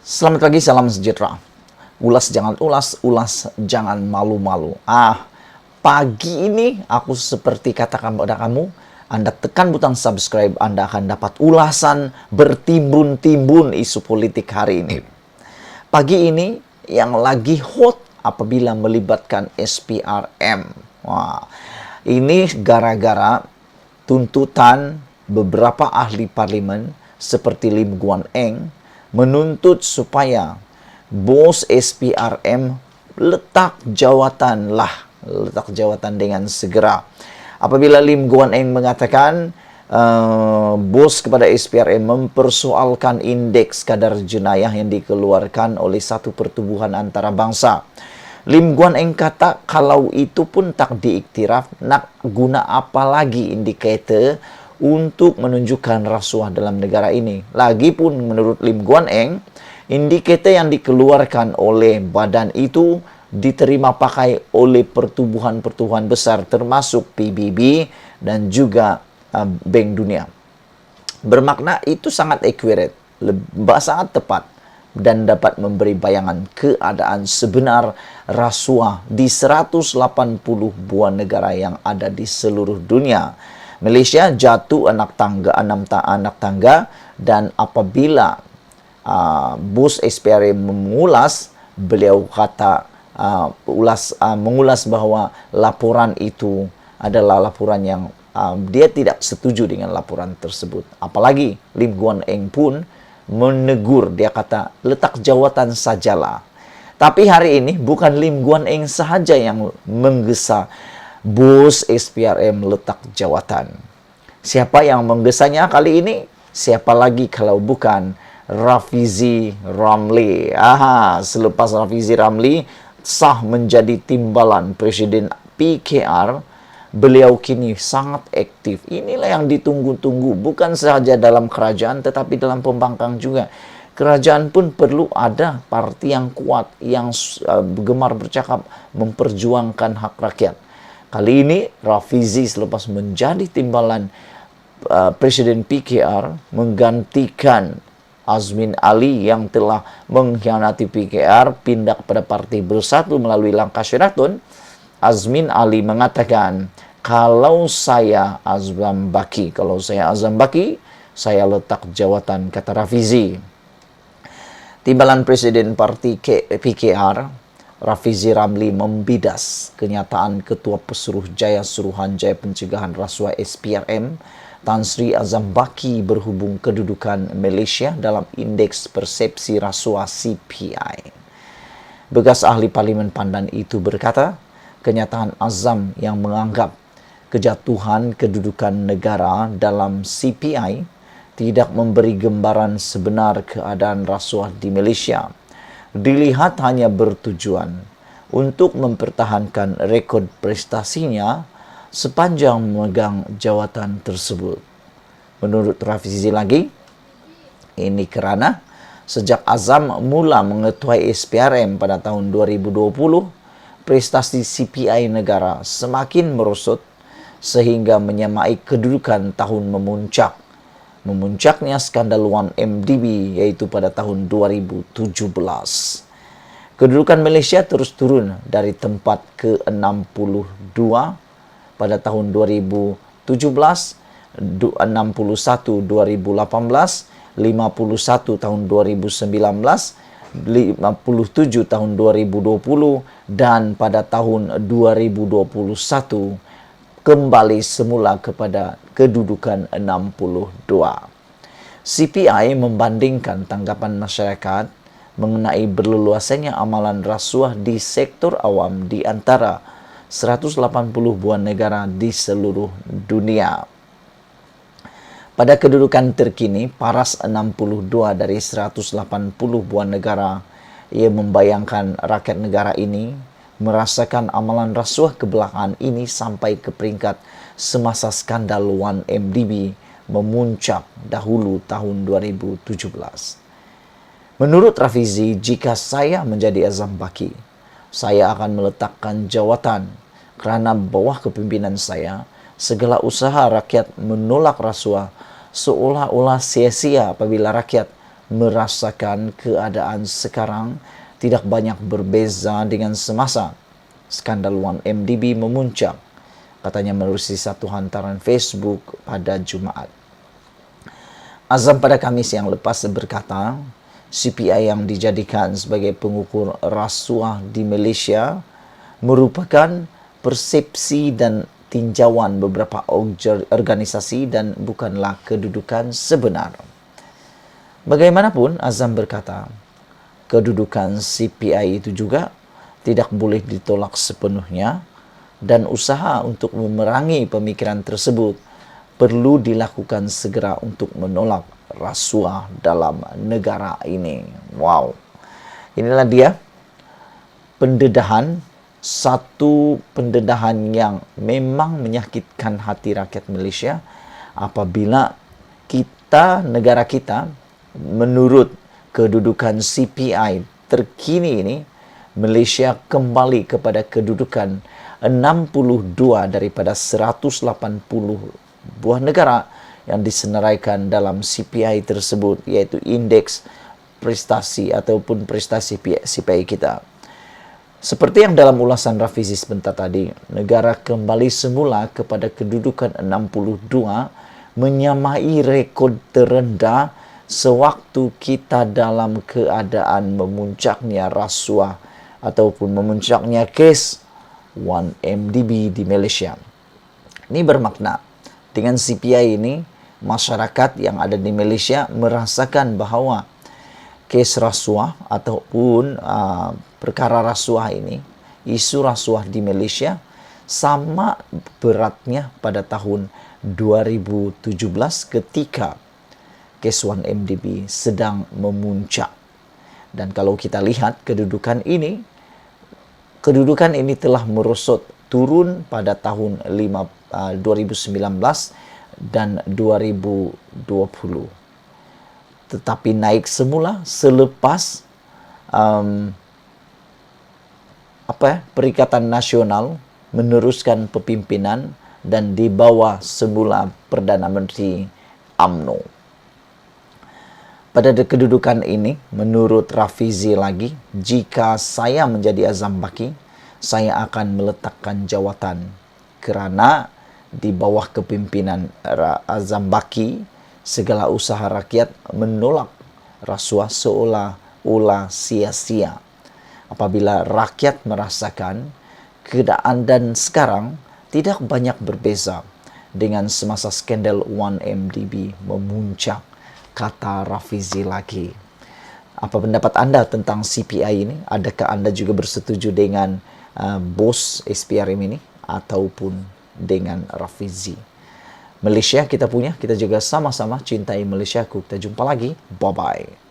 Selamat pagi, salam sejahtera. Ulas jangan ulas, ulas jangan malu-malu. Pagi ini aku seperti katakan pada kamu, Anda tekan butang subscribe, Anda akan dapat ulasan bertimbun-timbun isu politik hari ini. Pagi ini yang lagi hot apabila melibatkan SPRM. Wah, ini gara-gara tuntutan beberapa ahli parlimen seperti Lim Guan Eng menuntut supaya bos SPRM letak jawatan dengan segera. Apabila Lim Guan Eng mengatakan bos kepada SPRM mempersoalkan indeks kadar jenayah yang dikeluarkan oleh satu pertubuhan antarabangsa. Lim Guan Eng kata kalau itu pun tak diiktiraf, nak guna apa lagi indikator untuk menunjukkan rasuah dalam negara ini. Lagipun menurut Lim Guan Eng, indikator yang dikeluarkan oleh badan itu diterima pakai oleh pertubuhan-pertubuhan besar termasuk PBB dan juga Bank Dunia. Bermakna itu sangat accurate, sangat tepat dan dapat memberi bayangan keadaan sebenar rasuah di 180 buah negara yang ada di seluruh dunia. Malaysia jatuh anak tangga dan apabila bos SPRM mengulas, beliau kata mengulas bahwa laporan itu adalah laporan yang dia tidak setuju dengan laporan tersebut. Apalagi Lim Guan Eng pun menegur, dia kata letak jawatan sajalah. Tapi hari ini bukan Lim Guan Eng sahaja yang menggesa bos SPRM letak jawatan. Siapa yang menggesanya kali ini? Siapa lagi kalau bukan Rafizi Ramli. Selepas Rafizi Ramli sah menjadi timbalan Presiden PKR, beliau kini sangat aktif. Inilah yang ditunggu-tunggu, bukan sahaja dalam kerajaan tetapi dalam pembangkang juga. Kerajaan pun perlu ada parti yang kuat, yang gemar bercakap, memperjuangkan hak rakyat. Kali ini Rafizi selepas menjadi timbalan Presiden PKR menggantikan Azmin Ali yang telah mengkhianati PKR, pindah kepada Parti Bersatu melalui langkah Sheraton. Azmin Ali mengatakan, kalau saya Azam Baki, saya letak jawatan, kata Rafizi. Timbalan Presiden Parti PKR Rafizi Ramli membidas kenyataan Ketua Pesuruhjaya Suruhanjaya Pencegahan Rasuah SPRM Tan Sri Azam Baki berhubung kedudukan Malaysia dalam Indeks Persepsi Rasuah CPI. Bekas ahli Parlimen Pandan itu berkata, kenyataan Azam yang menganggap kejatuhan kedudukan negara dalam CPI tidak memberi gambaran sebenar keadaan rasuah di Malaysia. Dilihat hanya bertujuan untuk mempertahankan rekod prestasinya sepanjang memegang jawatan tersebut. Menurut Rafizi lagi, ini kerana sejak Azam mula mengetuai SPRM pada tahun 2020, prestasi CPI negara semakin merosot sehingga menyamai kedudukan tahun memuncaknya skandal 1MDB yaitu pada tahun 2017. Kedudukan Malaysia terus turun dari tempat ke-62 pada tahun 2017, 61 2018, 51 tahun 2019, 57 tahun 2020 dan pada tahun 2021 kembali semula kepada kedudukan 62. CPI membandingkan tanggapan masyarakat mengenai berleluasanya amalan rasuah di sektor awam di antara 180 buah negara di seluruh dunia. Pada kedudukan terkini, paras 62 dari 180 buah negara, ia membayangkan rakyat negara ini merasakan amalan rasuah kebelakangan ini sampai ke peringkat semasa skandal 1MDB memuncak dahulu tahun 2017. Menurut Rafizi, jika saya menjadi Azam Baki, saya akan meletakkan jawatan kerana bawah kepimpinan saya, segala usaha rakyat menolak rasuah seolah-olah sia-sia apabila rakyat merasakan keadaan sekarang tidak banyak berbeza dengan semasa skandal 1MDB memuncak, katanya melalui satu hantaran Facebook pada Jumat. Azam pada Kamis yang lepas berkata, CPI yang dijadikan sebagai pengukur rasuah di Malaysia merupakan persepsi dan tinjauan beberapa organisasi dan bukanlah kedudukan sebenar. Bagaimanapun, Azam berkata, kedudukan CPI itu juga tidak boleh ditolak sepenuhnya dan usaha untuk memerangi pemikiran tersebut perlu dilakukan segera untuk menolak rasuah dalam negara ini. Wow. Inilah dia pendedahan, satu pendedahan yang memang menyakitkan hati rakyat Malaysia apabila negara kita menurut kedudukan CPI terkini ini, Malaysia kembali kepada kedudukan 62 daripada 180 buah negara yang disenaraikan dalam CPI tersebut, yaitu indeks prestasi ataupun prestasi CPI kita. Seperti yang dalam ulasan Rafizi sebentar tadi, negara kembali semula kepada kedudukan 62, menyamai rekod terendah sewaktu kita dalam keadaan memuncaknya rasuah ataupun memuncaknya kes 1MDB di Malaysia. Ini bermakna dengan CPI ini, masyarakat yang ada di Malaysia merasakan bahawa kes rasuah ataupun perkara rasuah ini, isu rasuah di Malaysia sama beratnya pada tahun 2017 ketika kes 1MDB sedang memuncak. Dan kalau kita lihat kedudukan ini telah merosot turun pada tahun 2019 dan 2020. Tetapi naik semula selepas Perikatan Nasional meneruskan kepimpinan dan di bawah semula Perdana Menteri UMNO. Pada kedudukan ini, menurut Rafizi lagi, jika saya menjadi Azam Baki, saya akan meletakkan jawatan kerana di bawah kepimpinan Azam Baki, segala usaha rakyat menolak rasuah seolah-olah sia-sia. Apabila rakyat merasakan keadaan dan sekarang tidak banyak berbeza dengan semasa skandal 1MDB memuncak, kata Rafizi lagi. Apa pendapat anda tentang CPI ini? Adakah anda juga bersetuju dengan bos SPRM ini ataupun dengan Rafizi? Malaysia kita punya, kita juga sama-sama cintai Malaysia. Kita jumpa lagi. Bye-bye.